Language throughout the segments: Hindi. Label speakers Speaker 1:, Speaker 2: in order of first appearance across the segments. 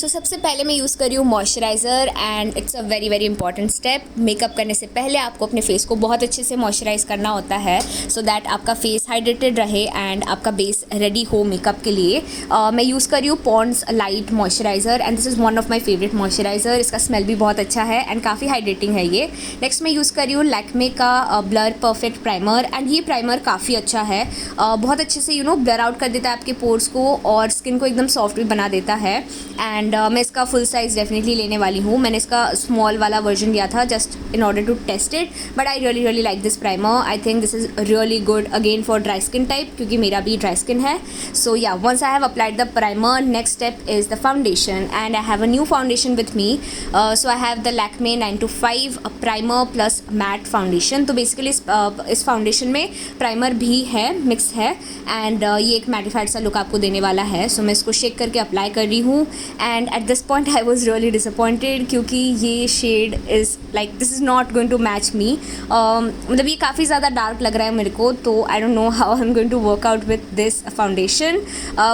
Speaker 1: सो सबसे पहले मैं यूज़ कर रही हूँ moisturiser and it's a very very important step. Makeup करने से पहले आपको अपने फेस को बहुत अच्छे से मॉइस्चराइज़ करना होता है सो दैट आपका फेस हाइड्रेटेड रहे एंड आपका बेस रेडी हो मेकअप के लिए। मैं यूज़ कर रही हूँ Pond's light moisturizer and this is one of my favourite moisturizer. इसका स्मेल भी बहुत अच्छा है एंड काफ़ी हाइड्रेटिंग है ये। नेक्स्ट मैं यूज़ कर रही हूँ लैक्मे का ब्लर परफेक्ट प्राइमर एंड ये प्राइमर काफ़ी अच्छा है। बहुत अच्छे से ब्लर आउट कर देता है आपके पोर्स को और स्किन को एकदम सॉफ्ट भी बना देता है। एंड मैं इसका फुल साइज़ डेफिनेटली लेने वाली हूँ। मैंने इसका स्मॉल वाला वर्जन लिया था just in order to test it, but I really like this primer. I think this is really good again for dry skin type, क्योंकि मेरा भी ड्राई स्किन है। So yeah once I have applied the primer, next step is the foundation and I have a new foundation with me. So I have the Lakme 925 primer plus matte foundation. तो बेसिकली इस फाउंडेशन में प्राइमर भी है, मिक्स है एंड ये एक मैटिफाइड सा लुक आपको देने वाला है। सो मैं इसको शेक करके अप्लाई कर रही हूँ and at this point I was really disappointed, क्योंकि ये shade is like this is not going to match me. मतलब ये काफ़ी ज़्यादा डार्क लग रहा है मेरे को, तो I don't know how I am going to work out with this foundation.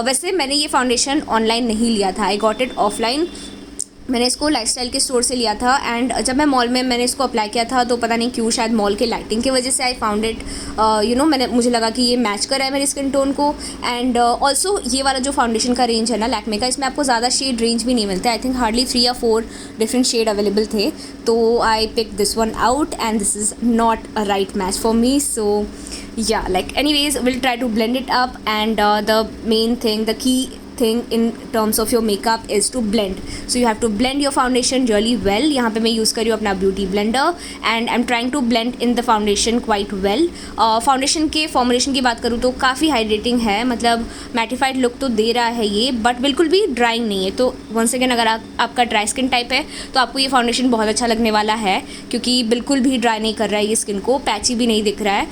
Speaker 1: वैसे मैंने ये फाउंडेशन ऑनलाइन नहीं लिया था, आई गॉट इट ऑफलाइन। मैंने इसको लाइफस्टाइल के स्टोर से लिया था एंड जब मैं मॉल में मैंने इसको अप्लाई किया था तो पता नहीं क्यों, शायद मॉल के लाइटिंग की वजह से आई फाउंड इट मुझे लगा कि ये मैच कर रहा है मेरी स्किन टोन को। एंड ऑल्सो ये वाला जो फाउंडेशन का रेंज है ना लैक्मे का, इसमें आपको ज़्यादा शेड रेंज भी नहीं मिलते। आई थिंक हार्डली 3 या 4 डिफरेंट शेड अवेलेबल थे, तो I pick this one out and this is not a right match for me. So yeah, like anyways, we'll try to blend it up and the main thing, the key thing in terms of your makeup is to blend. So you have to blend your foundation really well. यहाँ पे मैं यूज़ कर रही हूँ अपना beauty blender and I am trying to blend in the foundation quite well. Foundation के फॉर्मुलेशन की बात करूँ तो काफ़ी हाइड्रेटिंग है, मतलब मैटिफाइड लुक तो दे रहा है ये, बट बिल्कुल भी ड्राइंग नहीं है। तो वंस अगेन अगर आपका ड्राई स्किन टाइप है तो आपको ये फाउंडेशन बहुत अच्छा लगने वाला है, क्योंकि बिल्कुल भी ड्राई नहीं कर रहा है ये स्किन को, पैची भी नहीं दिख रहा है।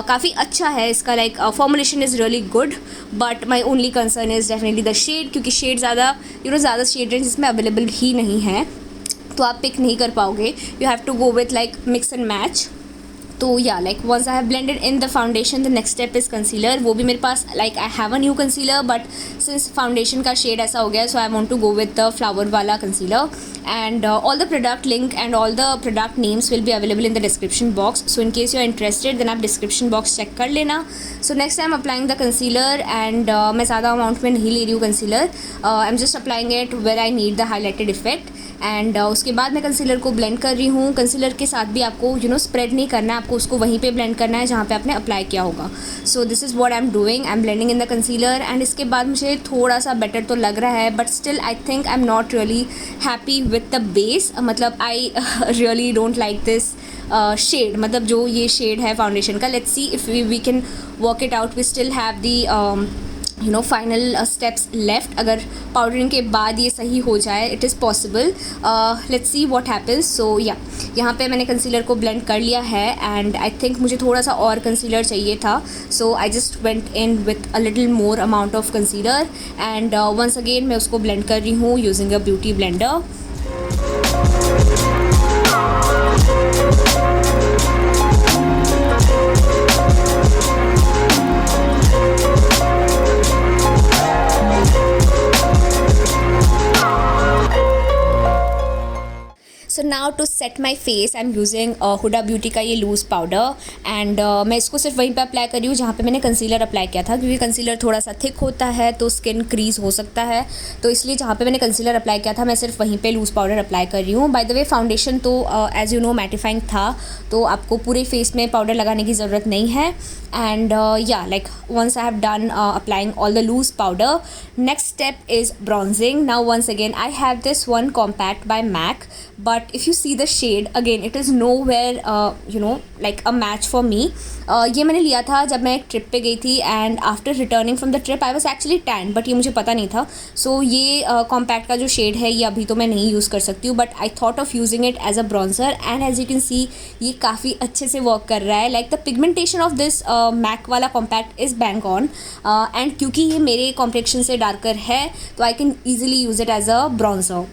Speaker 1: काफ़ी अच्छा है इसका, like formulation is really good, but my only concern is definitely the shade, क्योंकि शेड ज़्यादा शेड रेंज इसमें अवेलेबल ही नहीं है, तो आप पिक नहीं कर पाओगे। You have to go with like mix and match. तो या like once I have blended in the foundation, the next step is concealer. वो भी मेरे पास like I have a new concealer, but since foundation का शेड ऐसा हो गया so I want to go with the flower वाला concealer and all the product link and all the product names will be available in the description box. So in case you are interested then आप डिस्क्रिप्शन बॉक्स चेक कर लेना। So next I am applying the concealer and मैं ज़्यादा अमाउंट में नहीं ले रही हूँ concealer, I am just applying it where I need the highlighted effect and उसके बाद मैं कंसीलर को ब्लेंड कर रही हूँ। कंसीलर के साथ भी आपको स्प्रेड नहीं करना है, आपको उसको वहीं पे ब्लेंड करना है जहाँ पे आपने अप्लाई किया होगा। सो this is what I am doing, I am blending in the concealer and इसके बाद मुझे थोड़ा सा बेटर तो लग रहा है, but still I think I am not really happy with the base. मतलब I really don't like this shade, मतलब जो ये शेड है फाउंडेशन का। Let's see if we can work it out. We still have the final steps left. अगर पाउडरिंग के बाद ये सही हो जाए, it is possible, let's see what happens. So या यहाँ पे मैंने कंसीलर को ब्लेंड कर लिया है एंड आई थिंक मुझे थोड़ा सा और कंसीलर चाहिए था, so I just went in with a little more amount of concealer and once again मैं उसको ब्लेंड कर रही हूँ using a beauty blender. So now to set my face I am using Huda Beauty का ये लूज़ पाउडर एंड मैं इसको सिर्फ वहीं पे अप्लाई कर रही हूँ जहाँ पे मैंने कंसीलर अप्लाई किया था, क्योंकि कंसीलर थोड़ा सा थिक होता है तो स्किन क्रीज हो सकता है, तो इसलिए जहाँ पे मैंने कंसीलर अप्लाई किया था मैं सिर्फ वहीं पे लूज़ पाउडर अप्लाई कर रही हूँ। बाय द वे फाउंडेशन तो एज़ यू नो मैटिफाइंग था, तो आपको पूरे फेस में पाउडर लगाने की ज़रूरत नहीं है। And yeah like once I have done applying all the loose powder, next step is bronzing. Now once again I have this one compact by MAC, but if you see the shade again it is nowhere like a match for me. ये मैंने लिया था जब मैं एक ट्रिप पे गई थी and after returning from the trip I was actually tan, but ये मुझे पता नहीं था। सो ये कॉम्पैक्ट का जो शेड है ये अभी तो मैं नहीं यूज़ कर सकती हूँ, but I thought of using it as a bronzer and as you can see ये काफ़ी अच्छे से वर्क कर रहा है। Like the pigmentation of this MAC वाला compact is bang on and क्योंकि ये मेरे कॉम्प्लेक्शन से डार्कर है तो I can easily use it as a bronzer.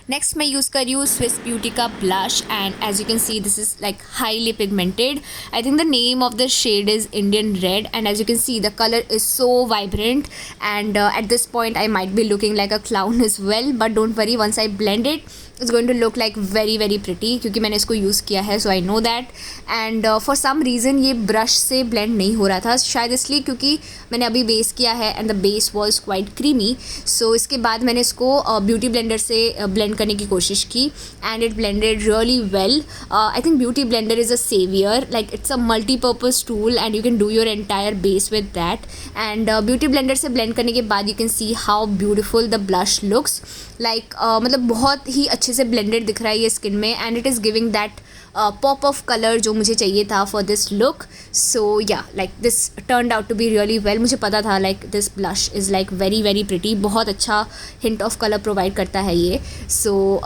Speaker 1: Next मैं यूज़ कर रही हूँ स्विस ब्यूटी का blush and as you can see this is like highly pigmented. I think the name of the shade is Indian red and as you can see the colour is so vibrant and at this point I might be looking like a clown is well, but don't worry, once I blend it it's going to look like very very pretty, क्योंकि मैंने इसको यूज़ किया है so I know that. And for some reason ये ब्रश से ब्लेंड नहीं हो रहा था, शायद इसलिए क्योंकि मैंने अभी बेस किया है and the base was quite creamy. So इसके बाद मैंने इसको ब्यूटी ब्लेंडर से ब्लेंड करने की कोशिश की and it blended really well. I think beauty blender is a saviour, like it's a multipurpose tool and you can do your entire base with that. And beauty blender से ब्लेंड करने के बाद you can see how beautiful the blush looks like. मतलब बहुत ही अच्छे से ब्लेंडेड दिख रहा है ये स्किन में and it is giving that pop of colour जो मुझे चाहिए था for this look. So yeah like this turned out to be really well. मुझे पता था like this blush is like very very pretty, बहुत अच्छा हिंट ऑफ कलर प्रोवाइड करता है ये. सो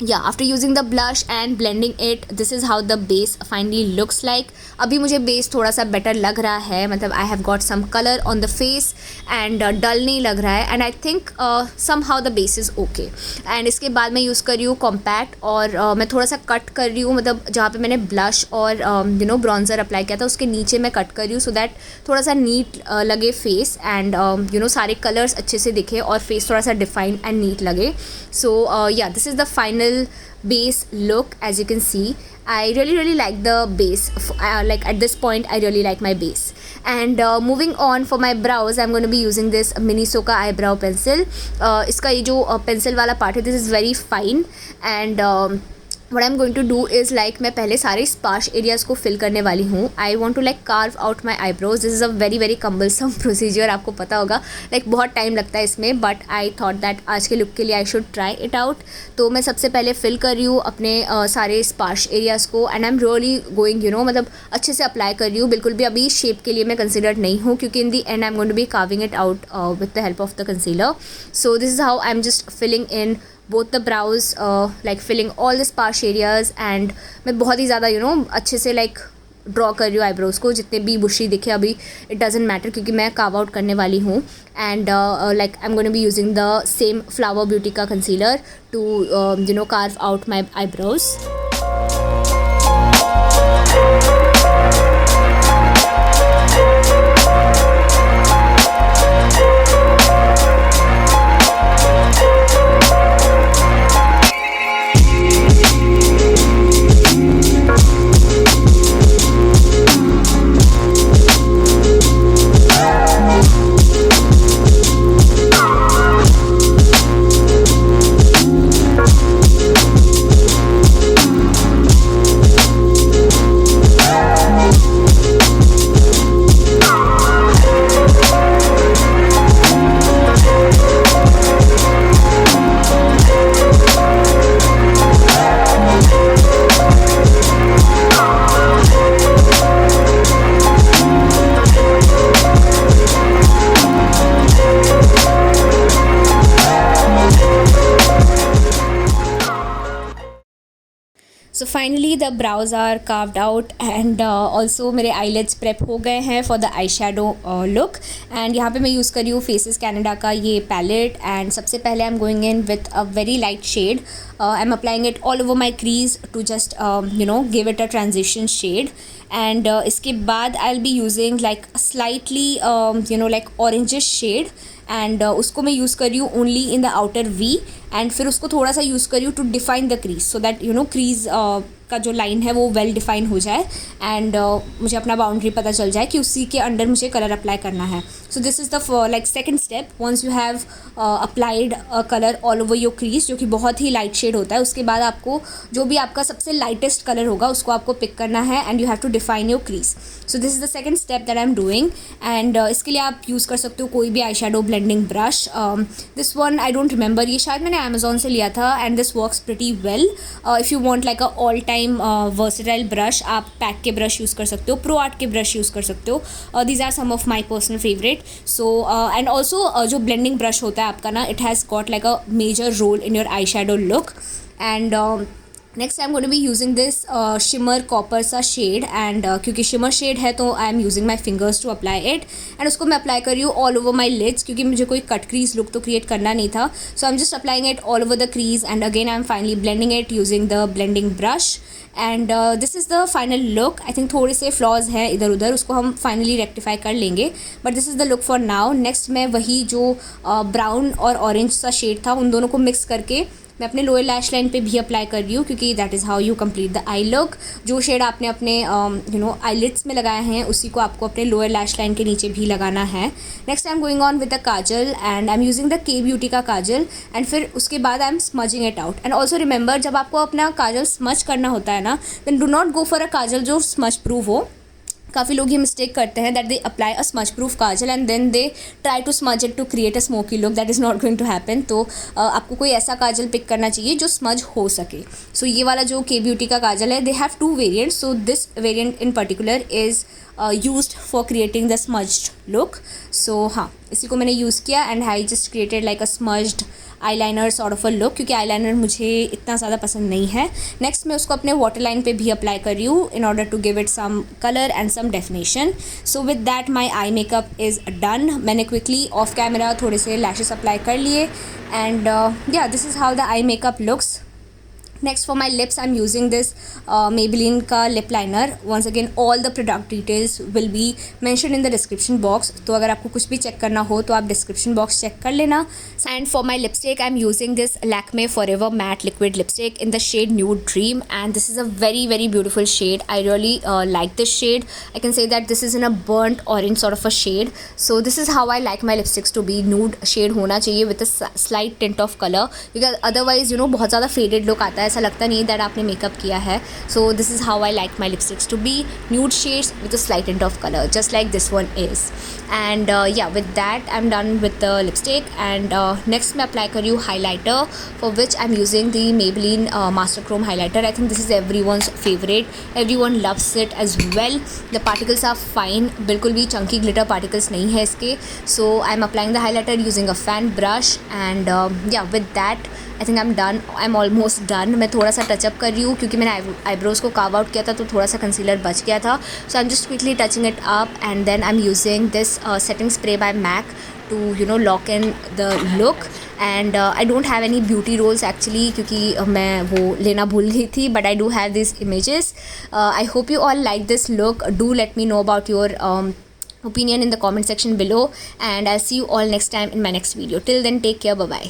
Speaker 1: yeah, after using the blush and blending it, this is how the base finally looks like. अभी मुझे बेस थोड़ा सा बेटर लग रहा है, मतलब I have got some colour on the face and dull नहीं लग रहा है and I think somehow the base is okay. And इसके बाद मैं यूज़ कर रही हूँ कॉम्पैक्ट और मैं थोड़ा सा कट कर रही हूँ, मतलब जहाँ पे मैंने ब्लश और ब्रॉन्ज़र अप्लाई किया था उसके नीचे मैं कट कर रही हूँ सो दैट थोड़ा सा नीट लगे फेस एंड सारे कलर्स अच्छे से दिखे और फेस थोड़ा सा डिफाइंड एंड नीट लगे. सो या this is the final base look. As you can see, I really like the base. Like at this point I really like my base. And moving on, for my brows I'm going to be using this Minisoka eyebrow pencil. इसका ये जो pencil वाला part है, this is very fine and what I'm going to do is like मैं पहले सारे स्पार्श एरियाज़ को फिल करने वाली हूँ. I want to like carve out my eyebrows. This is a very very cumbersome procedure, आपको पता होगा लाइक बहुत टाइम लगता है इसमें, बट आई थॉट दैट आज के लुक के लिए I should try it out. तो मैं सबसे पहले फिल कर रही हूँ अपने सारे स्पार्श एरियाज़ को and I am really going मतलब अच्छे से अप्लाई कर रही हूँ. बिल्कुल भी अभी शेप के लिए मैं कंसिडर्ड नहीं हूँ क्योंकि in the end I am going to be carving it out with the help of the concealer. So this is how I am just filling in both the brows, like filling all the sparse areas and मैं बहुत ही ज़्यादा अच्छे से like ड्रॉ कर रही हूँ आईब्रोज़ को. जितने भी बुशी दिखे अभी इट डजेंट मैटर क्योंकि मैं कार्व आउट करने वाली हूँ. And like I am going to be using the same flower beauty का concealer to carve out my eyebrows. So finally the brows are carved out and also मेरे आईलेट्स प्रेप हो गए हैं for the eye shadow look. एंड यहाँ पे मैं यूज़ कर रही हूँ फेसेस कैनेडा का ये पैलेट एंड सबसे पहले I am going in with a very light shade. I am applying it all over my crease to just give it a transition shade. And इसके बाद I will be using like slightly like orangish shade and उसको मैं यूज़ कर रही हूँ only in the outer V and फिर उसको थोड़ा सा यूज़ कर रही हूँ to define the crease so that crease का जो लाइन है वो वेल डिफाइन हो जाए एंड मुझे अपना बाउंड्री पता चल जाए कि उसी के अंडर मुझे कलर अप्लाई करना है. So this is the like second step. Once you have applied colour all over your crease जो कि बहुत ही लाइट शेड होता है, उसके बाद आपको जो भी आपका सबसे लाइटेस्ट कलर होगा उसको आपको पिक करना है and you have to define your crease. So this is the second step that I am doing and इसके लिए आप यूज़ कर सकते हो कोई भी eye shadow blending brush. This one I don't remember, ये शायद मैंने अमेजोन से लिया था and this works pretty well. If you want like a all time versatile brush आप पैक के ब्रश यूज़ कर सकते हो, प्रो आर्ट के ब्रश यूज़ कर सकते हो. These are some of my personal favourite. So and also जो ब्लेंडिंग ब्रश होता है आपका ना, it has got like a major role in your eye shadow look. And next I am going to be using this shimmer copper सा शेड एंड क्योंकि शिमर शेड है तो I am using my fingers to apply it and उसको मैं अप्लाई कर रही हूँ ऑल ओवर माई लिड्स क्योंकि मुझे कोई कट क्रीज लुक तो क्रिएट करना नहीं था. So I am just applying it all over the crease and again I am finally blending it using the blending brush and this is the final look. I think थोड़े से फ्लॉज हैं इधर उधर, उसको हम फाइनली रेक्टिफाई कर लेंगे, but this is the look for now. Next मैं वही जो ब्राउन और ऑरेंज सा शेड था उन दोनों को मिक्स करके मैं अपने लोअर लैश लाइन पे भी अप्लाई कर रही हूँ क्योंकि that is how you complete the I look. जो शेड आपने अपने आईलिड्स में लगाए हैं उसी को आपको अपने लोअर लैश लाइन के नीचे भी लगाना है. Next I am going on with the kajal and I am using the Kay Beauty का काजल एंड फिर उसके बाद I am smudging it out. And also remember, जब आपको अपना काजल स्मज करना होता है ना, then do not go for a kajal जो स्मज प्रूफ हो. काफ़ी लोग ये मिस्टेक करते हैं that they apply a smudge proof kajal and then they try to smudge it to create a smoky look. That is not going to happen. तो आपको कोई ऐसा काजल पिक करना चाहिए जो स्मज हो सके. सो ये वाला जो के ब्यूटी का काजल है, they have 2 variants. So this variant in particular is used for creating the smudged look. सो हाँ, इसी को मैंने यूज़ किया and I just created like a smudged eyeliner sort of a look क्योंकि आईलाइनर मुझे इतना ज़्यादा पसंद नहीं है. नेक्स्ट मैं उसको अपने वाटर लाइन पे भी अप्लाई कर रही हूँ in order to give it some colour and some definition. So with that my eye makeup is done. मैंने क्विकली ऑफ कैमरा थोड़े से लैशेस अप्लाई कर लिए and yeah this is how the eye makeup looks. Next for my lips I'm using this Maybelline का lip liner. Once again all the product details will be mentioned in the description box. तो अगर आपको कुछ भी चेक करना हो तो आप description box चेक कर लेना. And for my lipstick I'm using this Lakme Forever Matte Liquid Lipstick in the shade Nude Dream and this is a very very beautiful shade. I really like this shade. I can say that this is in a burnt orange sort of a shade. So this is how I like my lipsticks to be. Nude shade होना चाहिए with a slight tint of color because otherwise you know बहुत ज़्यादा faded look आता है, ऐसा लगता नहीं दैट आपने मेकअप किया है. So this is how I like my lipsticks to be. Nude shades with a slight tint of colour just like this one is. And या with that I am done with the lipstick and next मैं अप्लाई कर रही हूँ highlighter for which I am using the Maybelline master chrome highlighter. I think this is everyone's favourite. Everyone loves it as well. The particles are fine, बिल्कुल भी चंकी ग्लिटर पार्टिकल्स नहीं है इसके. So I am applying the highlighter using a fan brush and या with that I think I am done. I am almost done. मैं थोड़ा सा टचअप कर रही हूँ क्योंकि मैंने आईब्रोज़ को कार्व आउट किया था तो थोड़ा सा कंसीलर बच गया था. So I am just quickly touching it up and then I am using this setting spray by MAC to lock in the look and I don't have any beauty rolls actually क्योंकि मैं वो लेना भूल गई थी, but I do have these images. I hope you all like this look. Do let me know about your opinion in the comment section below and I'll see you all next time in my next video. Till then, take care. Bye bye.